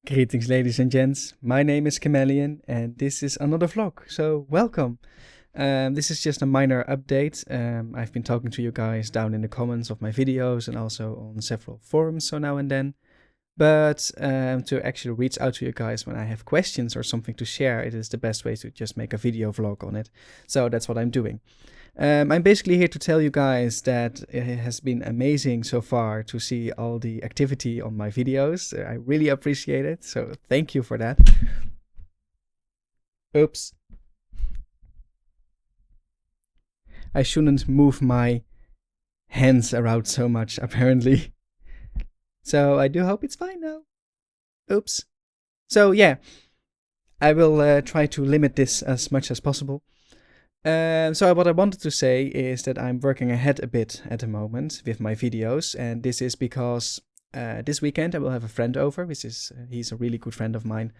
Greetings, ladies and gents. My name is Chameleon, and this is another vlog. So, welcome. This is just a minor update. I've been talking to you guys down in the comments of my videos and also on several forums, so now and then. But to actually reach out to you guys when I have questions or something to share, it is the best way to just make a video vlog on it. So that's what I'm doing. I'm basically here to tell you guys that it has been amazing so far to see all the activity on my videos. I really appreciate it, so thank you for that. Oops. I shouldn't move my hands around so much, apparently. So I do hope it's fine now. Oops. So yeah, I will try to limit this as much as possible. So what I wanted to say is that I'm working ahead a bit at the moment with my videos, and this is because this weekend I will have a friend over, he's a really good friend of mine,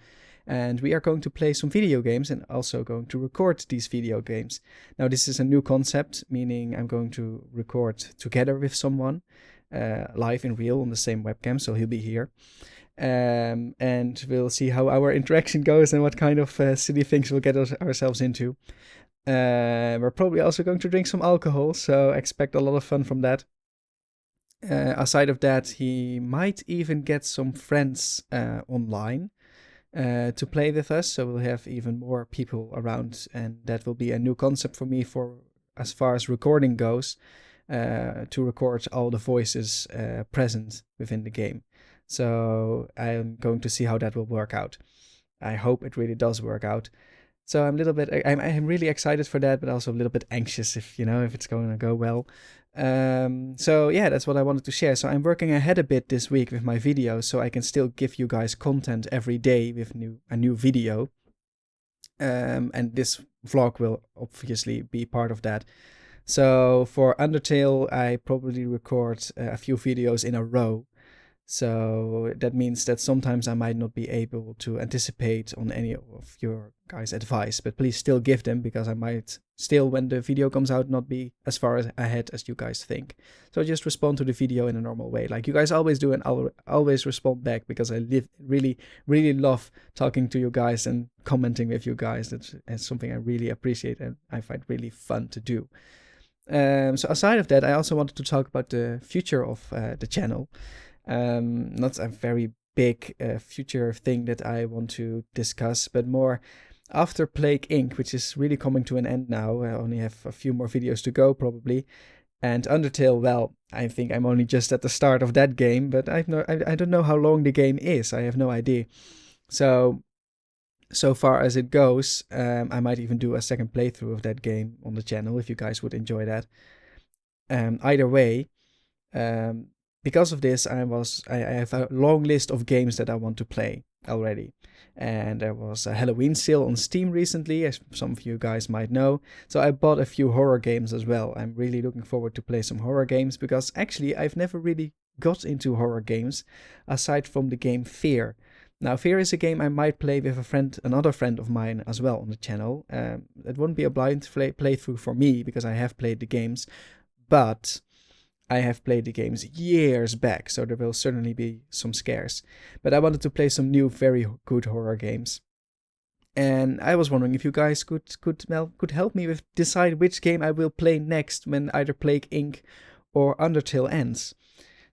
and we are going to play some video games and also going to record these video games. Now this is a new concept, meaning I'm going to record together with someone, live in real on the same webcam, so he'll be here. And we'll see how our interaction goes and what kind of silly things we'll get ourselves into. We're probably also going to drink some alcohol, so expect a lot of fun from that. Aside of that, he might even get some friends online to play with us, so we'll have even more people around, and that will be a new concept for me for as far as recording goes, to record all the voices present within the game. So I'm going to see how that will work out. I hope it really does work out. So I'm really excited for that, but also a little bit anxious if it's going to go well. So yeah, that's what I wanted to share. So I'm working ahead a bit this week with my videos, so I can still give you guys content every day with a new video. And this vlog will obviously be part of that. So for Undertale, I probably record a few videos in a row. So that means that sometimes I might not be able to anticipate on any of your guys' advice, but please still give them, because I might still, when the video comes out, not be as far ahead as you guys think. So just respond to the video in a normal way, like you guys always do, and I'll always respond back, because I really love talking to you guys and commenting with you guys. That's something I really appreciate and I find really fun to do. So aside of that, I also wanted to talk about the future of the channel. Not a very big future thing that I want to discuss, but more after Plague Inc., which is really coming to an end now. I only have a few more videos to go probably. And Undertale, well, I think I'm only just at the start of that game, but I don't know how long the game is. I have no idea. So far as it goes, I might even do a second playthrough of that game on the channel if you guys would enjoy that. Either way, because of this, I have a long list of games that I want to play already. And there was a Halloween sale on Steam recently, as some of you guys might know. So I bought a few horror games as well. I'm really looking forward to play some horror games, because actually I've never really got into horror games aside from the game Fear. Now, Fear is a game I might play with another friend of mine as well on the channel. It won't be a blind playthrough for me, because I have played the games, but I have played the games years back, so there will certainly be some scares. But I wanted to play some new, very good horror games. And I was wondering if you guys could help me with decide which game I will play next when either Plague Inc. or Undertale ends.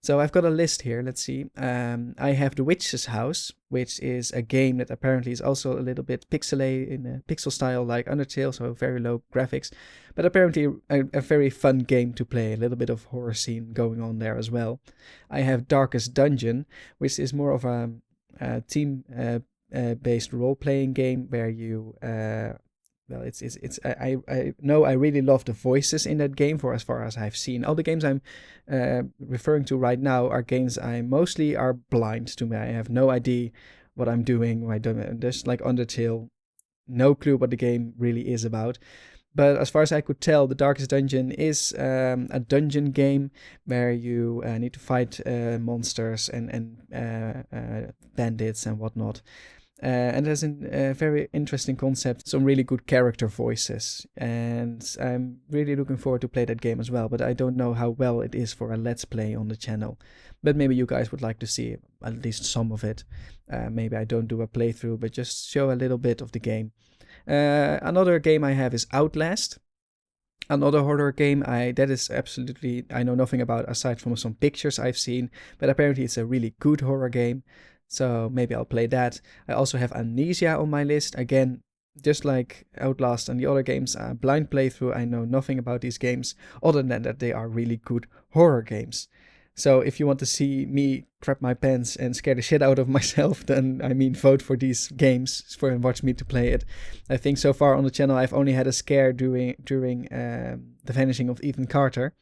So I've got a list here, let's see. I have The Witch's House, which is a game that apparently is also a little bit pixelated in a pixel style like Undertale, so very low graphics. But apparently a very fun game to play, a little bit of horror scene going on there as well. I have Darkest Dungeon, which is more of a team-based role-playing game where you... I know I really love the voices in that game for as far as I've seen. All the games I'm referring to right now are games I mostly are blind to me. I have no idea what I'm doing. Just like Undertale, no clue what the game really is about. But as far as I could tell, The Darkest Dungeon is a dungeon game where you need to fight monsters and bandits and whatnot. And it has a very interesting concept, some really good character voices. And I'm really looking forward to play that game as well, but I don't know how well it is for a Let's Play on the channel. But maybe you guys would like to see at least some of it. Maybe I don't do a playthrough, but just show a little bit of the game. Another game I have is Outlast. Another horror game that is absolutely I know nothing about aside from some pictures I've seen, but apparently it's a really good horror game. So maybe I'll play that. I also have Amnesia on my list. Again, just like Outlast and the other games, a blind playthrough. I know nothing about these games other than that they are really good horror games. So if you want to see me crap my pants and scare the shit out of myself, then vote for these games and watch me to play it. I think so far on the channel I've only had a scare during the vanishing of Ethan Carter.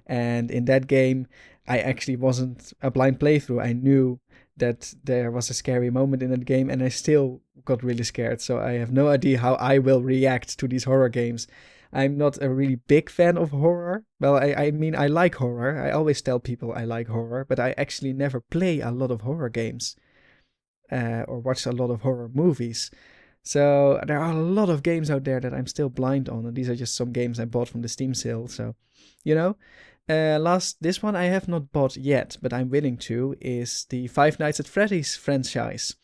And in that game, I actually wasn't a blind playthrough. I knew that there was a scary moment in that game and I still got really scared. So I have no idea how I will react to these horror games. I'm not a really big fan of horror. Well, I like horror. I always tell people I like horror, but I actually never play a lot of horror games or watch a lot of horror movies. So there are a lot of games out there that I'm still blind on, and these are just some games I bought from the Steam sale. So, this one I have not bought yet, but I'm willing to, is the Five Nights at Freddy's franchise,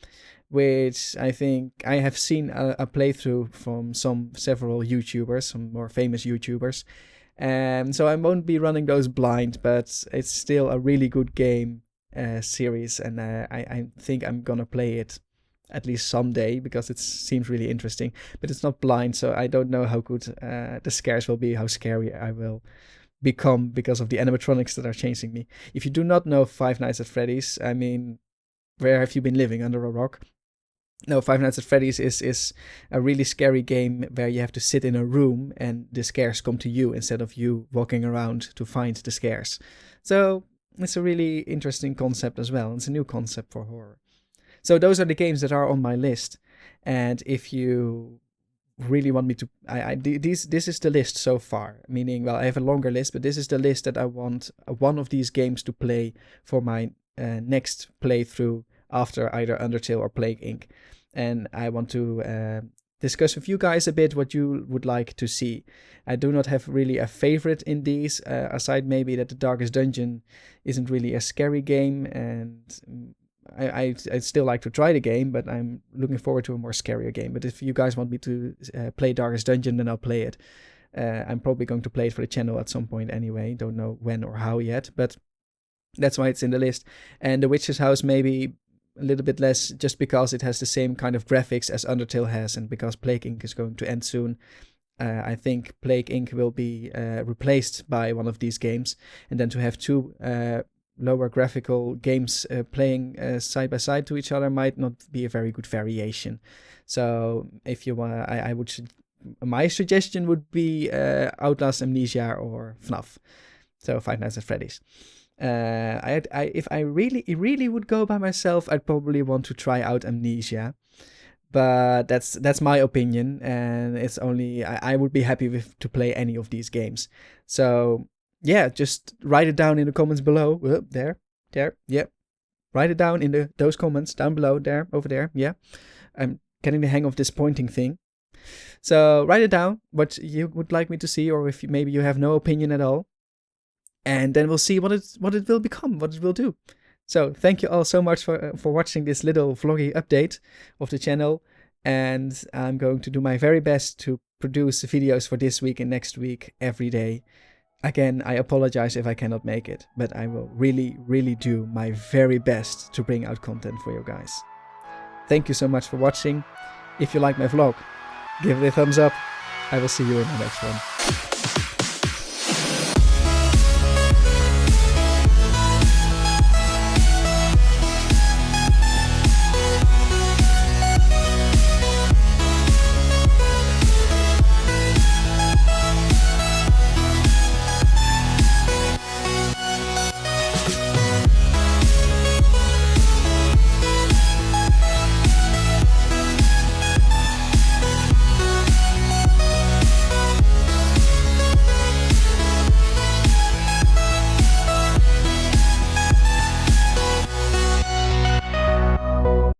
which I think I have seen a playthrough from several YouTubers, some more famous YouTubers. So I won't be running those blind, but it's still a really good game series, and I think I'm gonna play it at least someday because it seems really interesting. But it's not blind, so I don't know how good the scares will be, how scary I will become because of the animatronics that are chasing me. If you do not know Five Nights at Freddy's, where have you been living, under a rock? No, Five Nights at Freddy's is a really scary game where you have to sit in a room and the scares come to you instead of you walking around to find the scares. So it's a really interesting concept as well. It's a new concept for horror. So those are the games that are on my list. And if you really want me to, this is the list so far. Meaning, well, I have a longer list, but this is the list that I want one of these games to play for my next playthrough after either Undertale or Plague Inc. And I want to discuss with you guys a bit what you would like to see. I do not have really a favorite in these, aside maybe that the Darkest Dungeon isn't really a scary game, and I'd still like to try the game, but I'm looking forward to a more scarier game. But if you guys want me to play Darkest Dungeon, then I'll play it. I'm probably going to play it for the channel at some point anyway. Don't know when or how yet, but that's why it's in the list. And The Witch's House maybe a little bit less, just because it has the same kind of graphics as Undertale has, and because Plague Inc. is going to end soon. I think Plague Inc. will be replaced by one of these games, and then to have two lower graphical games playing side by side to each other might not be a very good variation. So if you want, my suggestion would be Outlast, Amnesia, or FNAF. So Five Nights at Freddy's. If I really would go by myself, I'd probably want to try out Amnesia, but that's my opinion, and it's only I would be happy to play any of these games. So yeah, just write it down in the comments below. There, yeah. Write it down in those comments down below, there, over there. Yeah, I'm getting the hang of this pointing thing. So write it down what you would like me to see, or if maybe you have no opinion at all. And then we'll see what it will become, what it will do. So thank you all so much for watching this little vloggy update of the channel. And I'm going to do my very best to produce videos for this week and next week every day. Again, I apologize if I cannot make it, but I will really, really do my very best to bring out content for you guys. Thank you so much for watching. If you like my vlog, give it a thumbs up. I will see you in the next one.